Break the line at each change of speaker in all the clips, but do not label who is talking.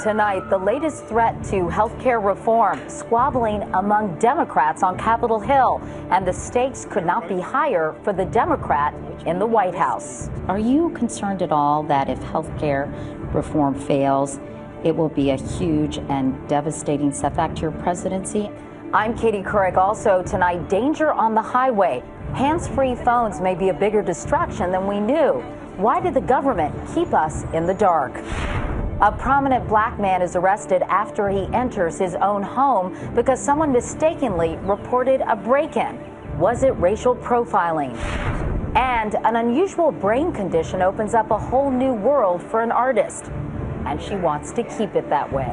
Tonight, the latest threat to health care reform, squabbling among Democrats on Capitol Hill, and the stakes could not be higher for the Democrat in the White House.
Are you concerned at all that if health care reform fails, it will be a huge and devastating setback to your presidency?
I'm Katie Couric. Also tonight, danger on the highway. Hands-free phones may be a bigger distraction than we knew. Why did the government keep us in the dark? A prominent black man is arrested after he enters his own home because someone mistakenly reported a break-in. Was it racial profiling? And an unusual brain condition opens up a whole new world for an artist, and she wants to keep it that way.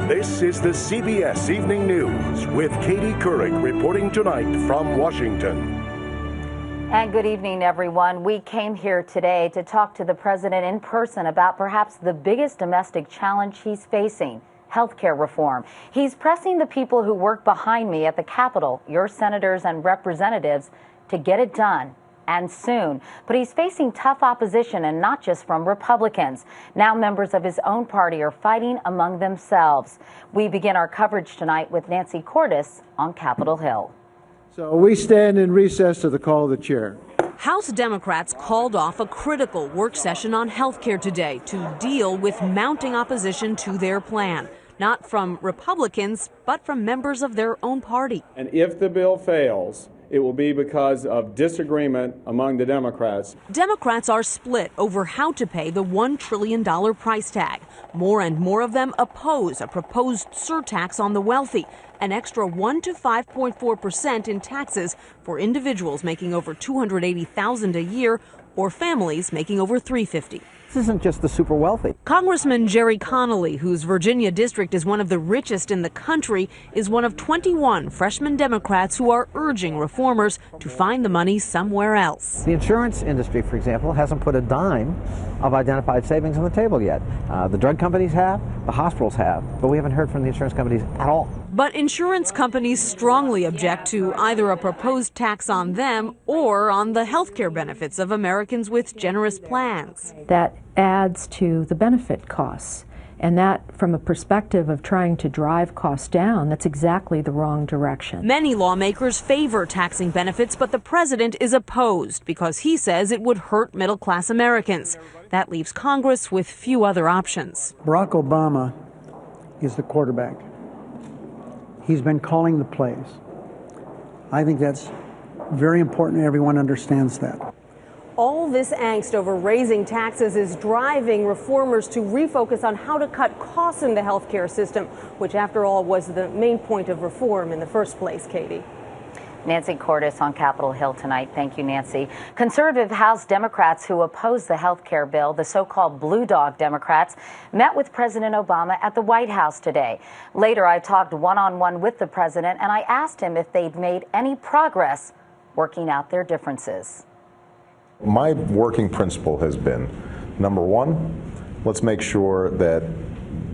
This is the CBS Evening News with Katie Couric reporting tonight from Washington.
And good evening, everyone. We came here today to talk to the president in person about perhaps the biggest domestic challenge he's facing, health care reform. He's pressing the people who work behind me at the Capitol, your senators and representatives, to get it done, and soon. But he's facing tough opposition, and not just from Republicans. Now members of his own party are fighting among themselves. We begin our coverage tonight with Nancy Cordes on Capitol Hill.
So we stand in recess to the call of the chair.
House Democrats called off a critical work session on health care today to deal with mounting opposition to their plan, not from Republicans, but from members of their own party.
And if the bill fails, it will be because of disagreement among the Democrats.
Democrats are split over how to pay the $1 trillion price tag. More and more of them oppose a proposed surtax on the wealthy, an extra 1 to 5.4% in taxes for individuals making over $280,000 a year or families making over $350,000.
This isn't just the super wealthy.
Congressman Jerry Connolly, whose Virginia district is one of the richest in the country, is one of 21 freshman Democrats who are urging reformers to find the money somewhere else.
The insurance industry, for example, hasn't put a dime of identified savings on the table yet. The drug companies have, the hospitals have, but we haven't heard from the insurance companies at all.
But insurance companies strongly object to either a proposed tax on them or on the health care benefits of Americans with generous plans.
That adds to the benefit costs. And that, from a perspective of trying to drive costs down, that's exactly the wrong direction.
Many lawmakers favor taxing benefits, but the president is opposed because he says it would hurt middle-class Americans. That leaves Congress with few other options.
Barack Obama is the quarterback. He's been calling the plays. I think that's very important. Everyone understands that.
All this angst over raising taxes is driving reformers to refocus on how to cut costs in the healthcare system, which, after all, was the main point of reform in the first place, Katie.
Nancy Cordes on Capitol Hill tonight. Thank you, Nancy. Conservative House Democrats who oppose the health care bill, the so-called Blue Dog Democrats, met with President Obama at the White House today. Later, I talked one-on-one with the president, and I asked him if they'd made any progress working out their differences.
My working principle has been, number one, let's make sure that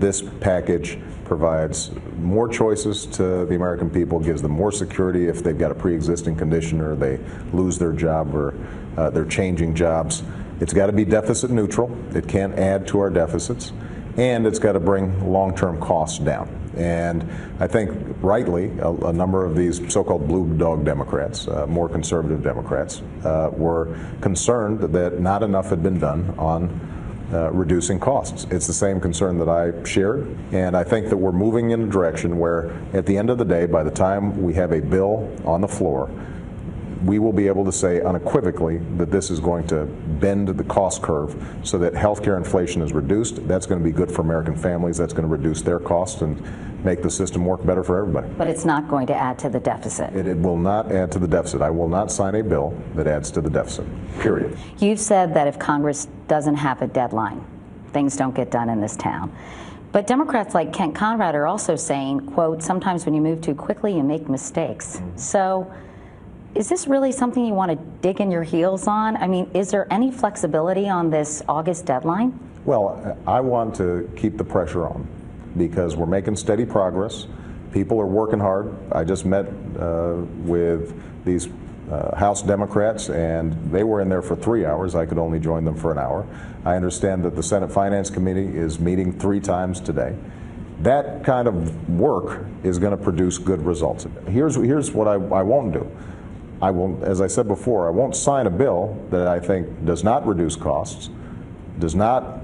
this package provides more choices to the American people, gives them more security if they've got a pre-existing condition or they lose their job or they're changing jobs. It's got to be deficit neutral. It can't add to our deficits. And it's got to bring long-term costs down. And I think rightly, a number of these so-called blue dog Democrats, more conservative Democrats, were concerned that not enough had been done on reducing costs. It's the same concern that I shared, and I think that we're moving in a direction where, at the end of the day, by the time we have a bill on the floor, we will be able to say unequivocally that this is going to bend the cost curve so that healthcare inflation is reduced. That's going to be good for American families. That's going to reduce their costs and make the system work better for everybody.
But it's not going to add to the deficit.
It will not add to the deficit. I will not sign a bill that adds to the deficit, period.
You've said that if Congress doesn't have a deadline, things don't get done in this town. But Democrats like Kent Conrad are also saying, quote, sometimes when you move too quickly, you make mistakes. So is this really something you want to dig in your heels on? I mean, is there any flexibility on this August deadline?
Well, I want to keep the pressure on because we're making steady progress. People are working hard. I just met with these House Democrats, and they were in there for 3 hours. I could only join them for an hour. I understand that the Senate Finance Committee is meeting 3 times today. That kind of work is going to produce good results. Here's what I won't do. I will, as I said before, I won't sign a bill that I think does not reduce costs, does not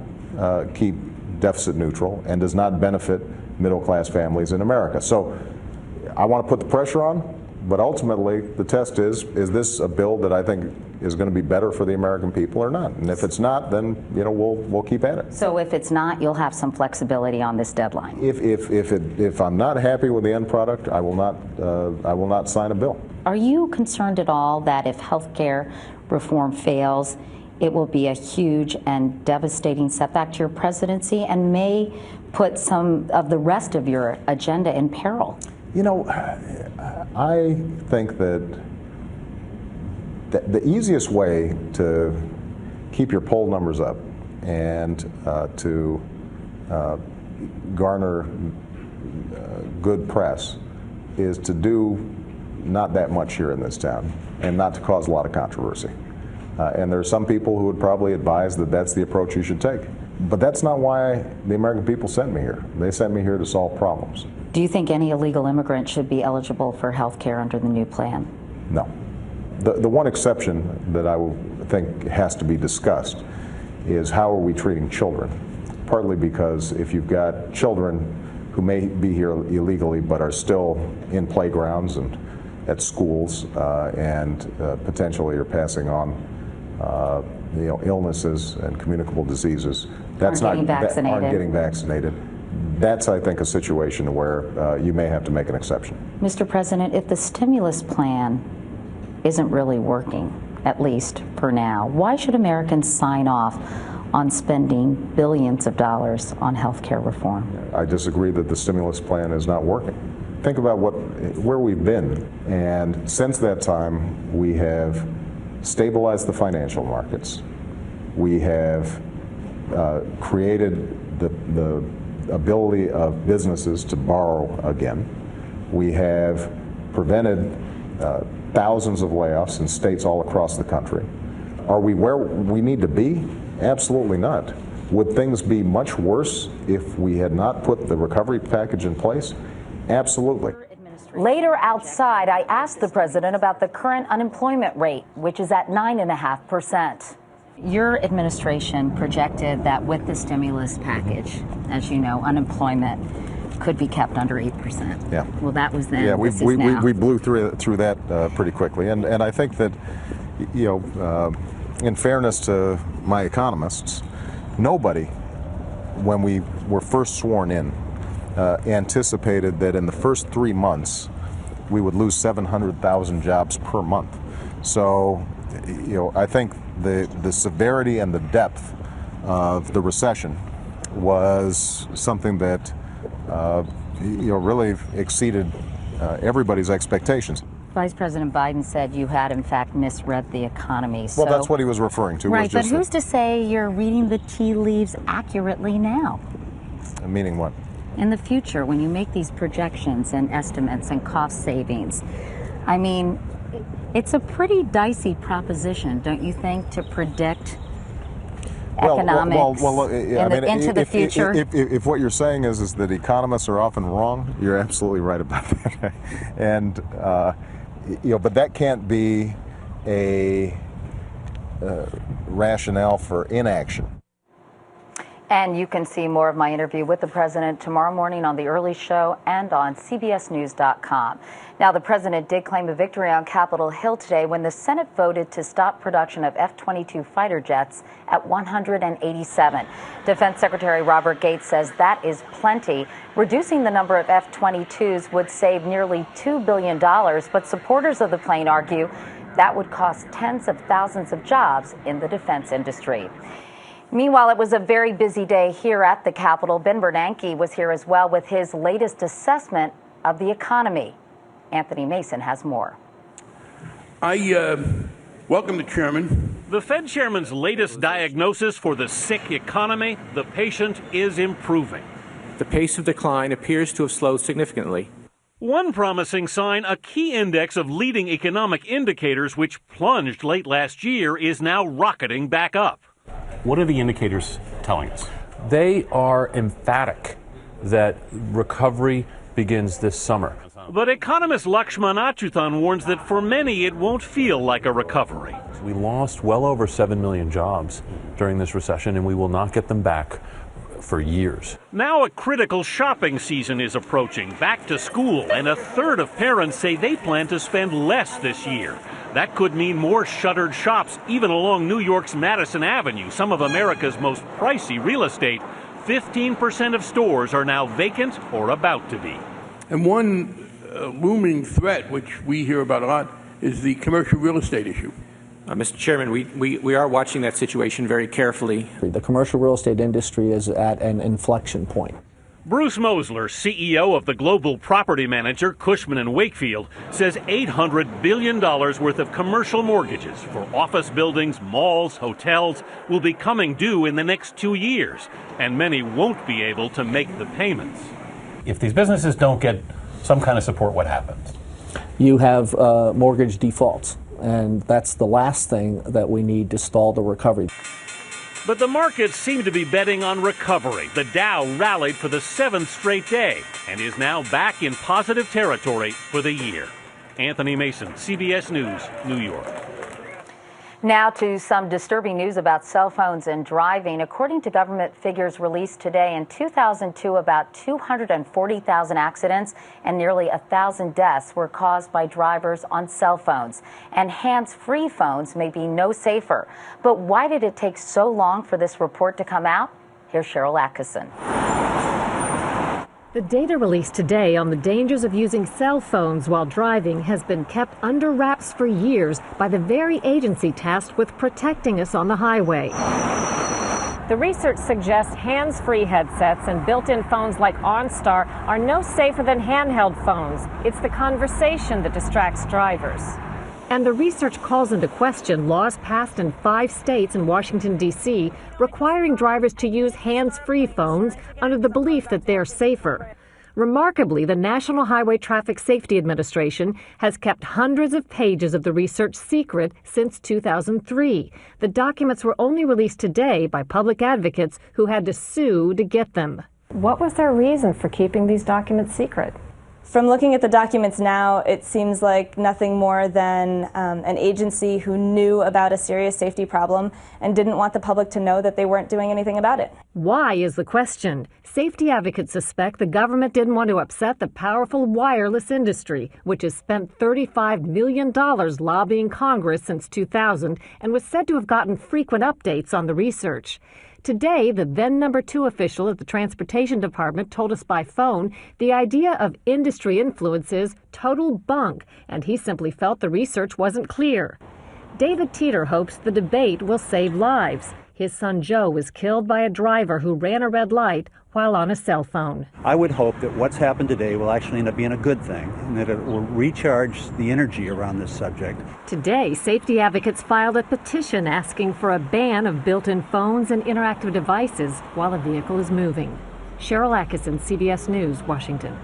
keep deficit neutral, and does not benefit middle-class families in America. So I want to put the pressure on, but ultimately the test is this a bill that I think is going to be better for the American people or not? And if it's not, then we'll keep at it.
So if it's not, you'll have some flexibility on this deadline.
If I'm not happy with the end product, I will not sign a bill.
Are you concerned at all that if health care reform fails, it will be a huge and devastating setback to your presidency and may put some of the rest of your agenda in peril?
You know, I think that the easiest way to keep your poll numbers up and to garner good press is to do not that much here in this town and not to cause a lot of controversy. And there are some people who would probably advise that that's the approach you should take. But that's not why the American people sent me here. They sent me here to solve problems.
Do you think any illegal immigrant should be eligible for health care under the new plan?
No. The one exception that I think has to be discussed is how are we treating children? Partly because if you've got children who may be here illegally but are still in playgrounds and at schools and potentially are passing on illnesses and communicable diseases aren't getting vaccinated. That's, I think, a situation where you may have to make an exception.
Mr. President, if the stimulus plan isn't really working, at least for now, why should Americans sign off on spending billions of dollars on health care reform?
I disagree that the stimulus plan is not working. Think about where we've been, and since that time we have stabilized the financial markets. We have created the ability of businesses to borrow again. We have prevented thousands of layoffs in states all across the country. Are we where we need to be? Absolutely not. Would things be much worse if we had not put the recovery package in place? Absolutely.
Later outside, I asked the president about the current unemployment rate, which is at 9.5%.
Your administration projected that with the stimulus package, as you know, unemployment could be kept under 8%.
Yeah.
Well, that was then.
Yeah,
this
we
is now.
blew through that pretty quickly, and I think that in fairness to my economists, nobody, when we were first sworn in, anticipated that in the first 3 months we would lose 700,000 jobs per month. So, I think the severity and the depth of the recession was something that really exceeded everybody's expectations.
Vice President Biden said you had, in fact, misread the economy.
Well, that's what he was referring to.
Right, but who's to say you're reading the tea leaves accurately now?
Meaning what?
In the future, when you make these projections and estimates and cost savings, I mean, it's a pretty dicey proposition, don't you think, to predict economics into the future?
If what you're saying is that economists are often wrong, you're absolutely right about that. And but that can't be a rationale for inaction.
And you can see more of my interview with the president tomorrow morning on The Early Show and on CBSNews.com. Now, the president did claim a victory on Capitol Hill today when the Senate voted to stop production of F-22 fighter jets at 187. Defense Secretary Robert Gates says that is plenty. Reducing the number of F-22s would save nearly $2 billion, but supporters of the plane argue that would cost tens of thousands of jobs in the defense industry. Meanwhile, it was a very busy day here at the Capitol. Ben Bernanke was here as well with his latest assessment of the economy. Anthony Mason has more.
I welcome the chairman.
The Fed chairman's latest diagnosis for the sick economy: the patient is improving.
The pace of decline appears to have slowed significantly.
One promising sign, a key index of leading economic indicators which plunged late last year is now rocketing back up. What are the indicators telling us?
They are emphatic that recovery begins this summer.
But economist Lakshman Achuthan warns that for many it won't feel like a recovery.
We lost well over 7 million jobs during this recession, and we will not get them back for years.
Now a critical shopping season is approaching, back to school, and a third of parents say they plan to spend less this year. That could mean more shuttered shops, even along New York's Madison Avenue, some of America's most pricey real estate. 15% of stores are now vacant or about to be.
And one looming threat, which we hear about a lot, is the commercial real estate issue.
Mr. Chairman, we are watching that situation very carefully.
The commercial real estate industry is at an inflection point.
Bruce Mosler, CEO of the global property manager Cushman & Wakefield, says $800 billion worth of commercial mortgages for office buildings, malls, hotels will be coming due in the next 2 years, and many won't be able to make the payments.
If these businesses don't get some kind of support, what happens?
You have mortgage defaults. And that's the last thing that we need to stall the recovery.
But the markets seem to be betting on recovery. The Dow rallied for the 7th straight day and is now back in positive territory for the year. Anthony Mason, CBS News, New York.
Now to some disturbing news about cell phones and driving. According to government figures released today, in 2002, about 240,000 accidents and nearly 1,000 deaths were caused by drivers on cell phones. And hands-free phones may be no safer. But why did it take so long for this report to come out? Here's Cheryl Atkinson.
The data released today on the dangers of using cell phones while driving has been kept under wraps for years by the very agency tasked with protecting us on the highway.
The research suggests hands-free headsets and built-in phones like OnStar are no safer than handheld phones. It's the conversation that distracts drivers.
And the research calls into question laws passed in 5 states and Washington, D.C., requiring drivers to use hands-free phones under the belief that they're safer. Remarkably, the National Highway Traffic Safety Administration has kept hundreds of pages of the research secret since 2003. The documents were only released today by public advocates who had to sue to get them.
What was their reason for keeping these documents secret?
From looking at the documents now, it seems like nothing more than an agency who knew about a serious safety problem and didn't want the public to know that they weren't doing anything about it.
Why is the question. Safety advocates suspect the government didn't want to upset the powerful wireless industry, which has spent $35 million lobbying Congress since 2000 and was said to have gotten frequent updates on the research. Today, the then number 2 official at the Transportation Department told us by phone the idea of industry influence is total bunk, and he simply felt the research wasn't clear. David Teeter hopes the debate will save lives. His son Joe was killed by a driver who ran a red light while on a cell phone.
I would hope that what's happened today will actually end up being a good thing and that it will recharge the energy around this subject.
Today, safety advocates filed a petition asking for a ban of built-in phones and interactive devices while a vehicle is moving. Cheryl Atkinson, CBS News, Washington.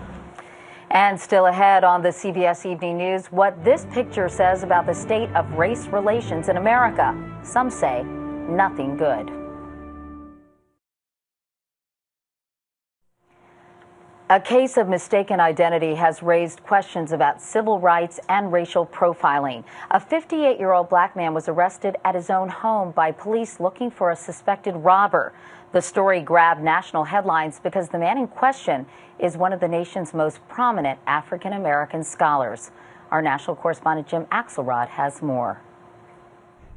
And still ahead on the CBS Evening News, what this picture says about the state of race relations in America. Some say nothing good. A case of mistaken identity has raised questions about civil rights and racial profiling. A 58-year-old black man was arrested at his own home by police looking for a suspected robber. The story grabbed national headlines because the man in question is one of the nation's most prominent African-American scholars. Our national correspondent Jim Axelrod has more.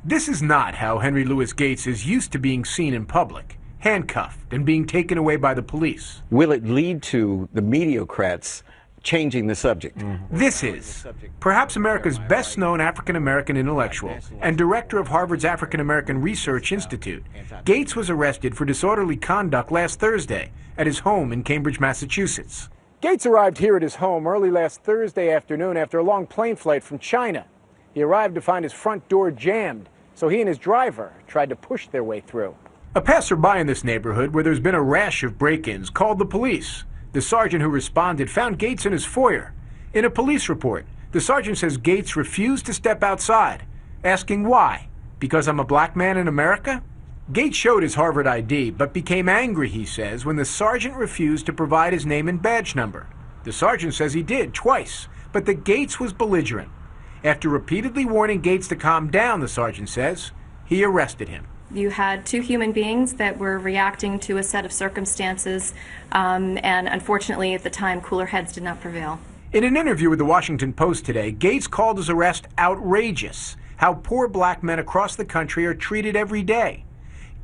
This is not how Henry Louis Gates is used to being seen in public, handcuffed and being taken away by the police.
Will it lead to the mediocrats changing the subject?
This is perhaps America's best-known African-American intellectual and director of Harvard's African-American Research Institute. Gates was arrested for disorderly conduct last Thursday at his home in Cambridge, Massachusetts. Gates arrived here at his home early last Thursday afternoon after a long plane flight from China. He arrived to find his front door jammed, so he and his driver tried to push their way through. A passerby in this neighborhood, where there's been a rash of break-ins, called the police. The sergeant who responded found Gates in his foyer. In a police report, the sergeant says Gates refused to step outside, asking why. Because I'm a black man in America? Gates showed his Harvard ID, but became angry, he says, when the sergeant refused to provide his name and badge number. The sergeant says he did, twice, but that Gates was belligerent. After repeatedly warning Gates to calm down, the sergeant says, he arrested him.
You had two human beings that were reacting to a set of circumstances, and unfortunately at the time, cooler heads did not prevail.
In an interview with the Washington Post today, Gates called his arrest outrageous, how poor black men across the country are treated every day.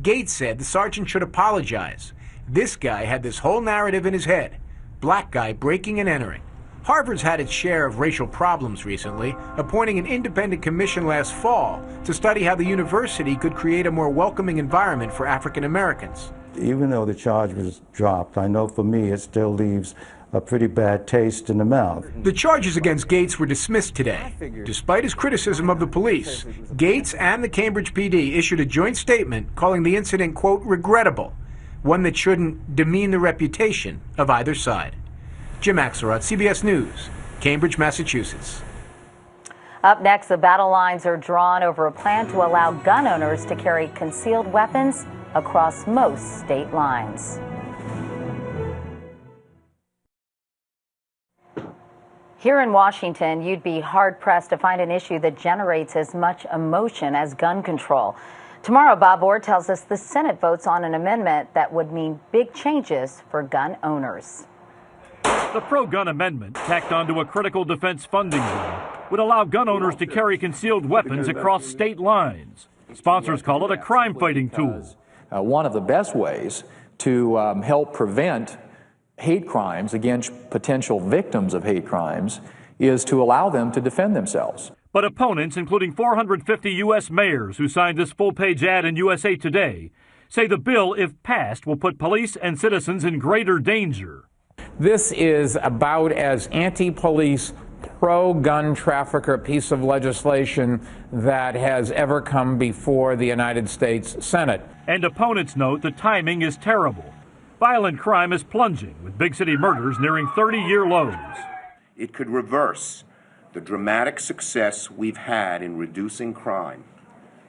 Gates said the sergeant should apologize. This guy had this whole narrative in his head, black guy breaking and entering. Harvard's had its share of racial problems recently, appointing an independent commission last fall to study how the university could create a more welcoming environment for African Americans.
Even though the charge was dropped, I know for me it still leaves a pretty bad taste in the mouth.
The charges against Gates were dismissed today. Despite his criticism of the police, Gates and the Cambridge PD issued a joint statement calling the incident, quote, regrettable, one that shouldn't demean the reputation of either side. Jim Axelrod, CBS News, Cambridge, Massachusetts.
Up next, the battle lines are drawn over a plan to allow gun owners to carry concealed weapons across most state lines. Here in Washington, you'd be hard-pressed to find an issue that generates as much emotion as gun control. Tomorrow, Bob Orr tells us the Senate votes on an amendment that would mean big changes for gun owners.
The pro-gun amendment, tacked onto a critical defense funding bill, would allow gun owners to carry concealed weapons across state lines. Sponsors call it a crime-fighting tool.
One of the best ways to help prevent hate crimes against potential victims of hate crimes is to allow them to defend themselves.
But opponents, including 450 U.S. mayors who signed this full-page ad in USA Today, say the bill, if passed, will put police and citizens in greater danger.
This is about as anti-police, pro-gun trafficker piece of legislation that has ever come before the United States Senate.
And opponents note the timing is terrible. Violent crime is plunging, with big city murders nearing 30-year lows.
It could reverse the dramatic success we've had in reducing crime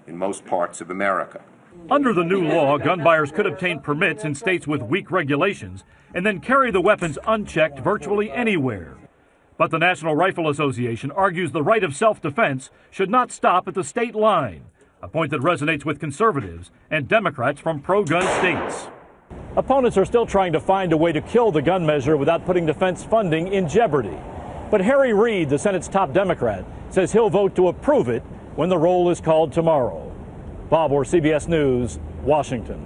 in most parts of America.
Under the new law, gun buyers could obtain permits in states with weak regulations and then carry the weapons unchecked virtually anywhere. But the National Rifle Association argues the right of self-defense should not stop at the state line, a point that resonates with conservatives and Democrats from pro-gun states. Opponents are still trying to find a way to kill the gun measure without putting defense funding in jeopardy. But Harry Reid, the Senate's top Democrat, says he'll vote to approve it when the roll is called tomorrow. Bob Orr, CBS News, Washington.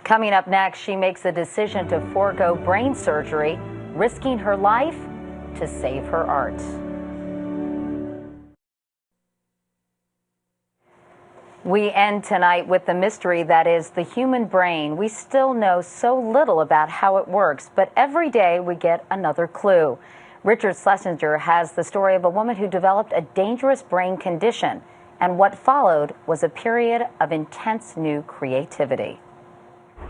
Coming up next, she makes a decision to forego brain surgery, risking her life to save her art. We end tonight with the mystery that is the human brain. We still know so little about how it works, but every day we get another clue. Richard Schlesinger has the story of a woman who developed a dangerous brain condition, and what followed was a period of intense new creativity.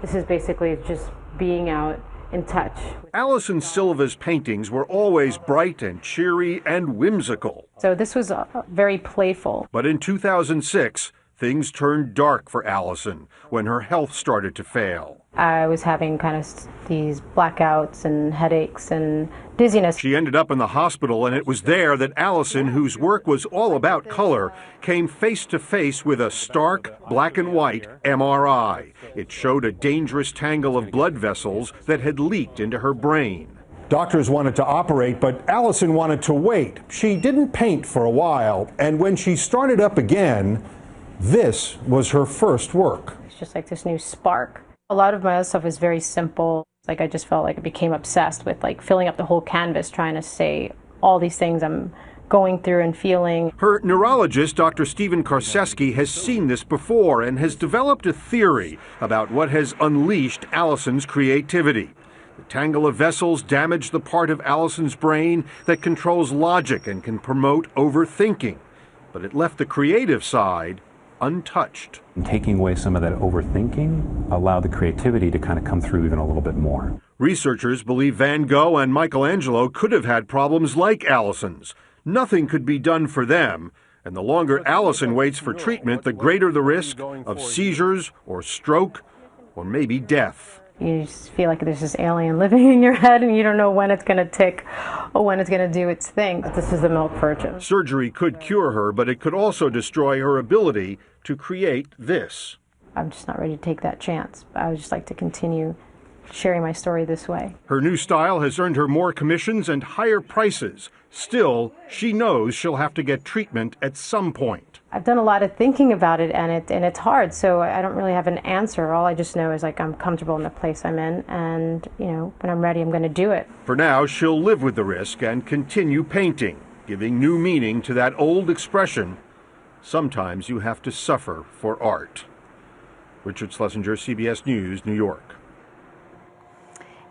This is basically just being out in touch.
Alison Silva's paintings were always bright and cheery and whimsical.
So this was very playful.
But in 2006, things turned dark for Alison when her health started to fail.
I was having kind of these blackouts and headaches and dizziness.
She ended up in the hospital, and it was there that Alison, whose work was all about color, came face to face with a stark black and white MRI. It showed a dangerous tangle of blood vessels that had leaked into her brain. Doctors wanted to operate, but Alison wanted to wait. She didn't paint for a while, and when she started up again, this was her first work.
It's just like this new spark. A lot of my other stuff is very simple. Like I just felt like I became obsessed with like filling up the whole canvas, trying to say all these things I'm going through and feeling.
Her neurologist, Dr. Stephen Karseski, has seen this before and has developed a theory about what has unleashed Alison's creativity. The tangle of vessels damaged the part of Alison's brain that controls logic and can promote overthinking. But it left the creative side untouched.
Taking away some of that overthinking allowed the creativity to kind of come through even a little bit more.
Researchers believe Van Gogh and Michelangelo could have had problems like Allison's. Nothing could be done for them, and the longer Allison waits for treatment, the greater the risk of seizures or stroke or maybe death.
You just feel like there's this alien living in your head and you don't know when it's going to tick or when it's going to do its thing. This is the milk purchase.
Surgery could cure her, but it could also destroy her ability to create this.
I'm just not ready to take that chance. I would just like to continue sharing my story this way.
Her new style has earned her more commissions and higher prices. Still, she knows she'll have to get treatment at some point.
I've done a lot of thinking about it, and it's hard, so I don't really have an answer. All I just know is like I'm comfortable in the place I'm in, and when I'm ready, I'm going to do it.
For now, she'll live with the risk and continue painting, giving new meaning to that old expression, sometimes you have to suffer for art. Richard Schlesinger, CBS News, New York.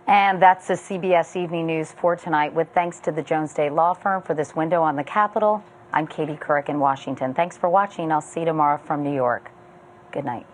And that's the CBS Evening News for tonight, with thanks to the Jones Day Law Firm for this window on the Capitol. I'm Katie Couric in Washington. Thanks for watching. I'll see you tomorrow from New York. Good night.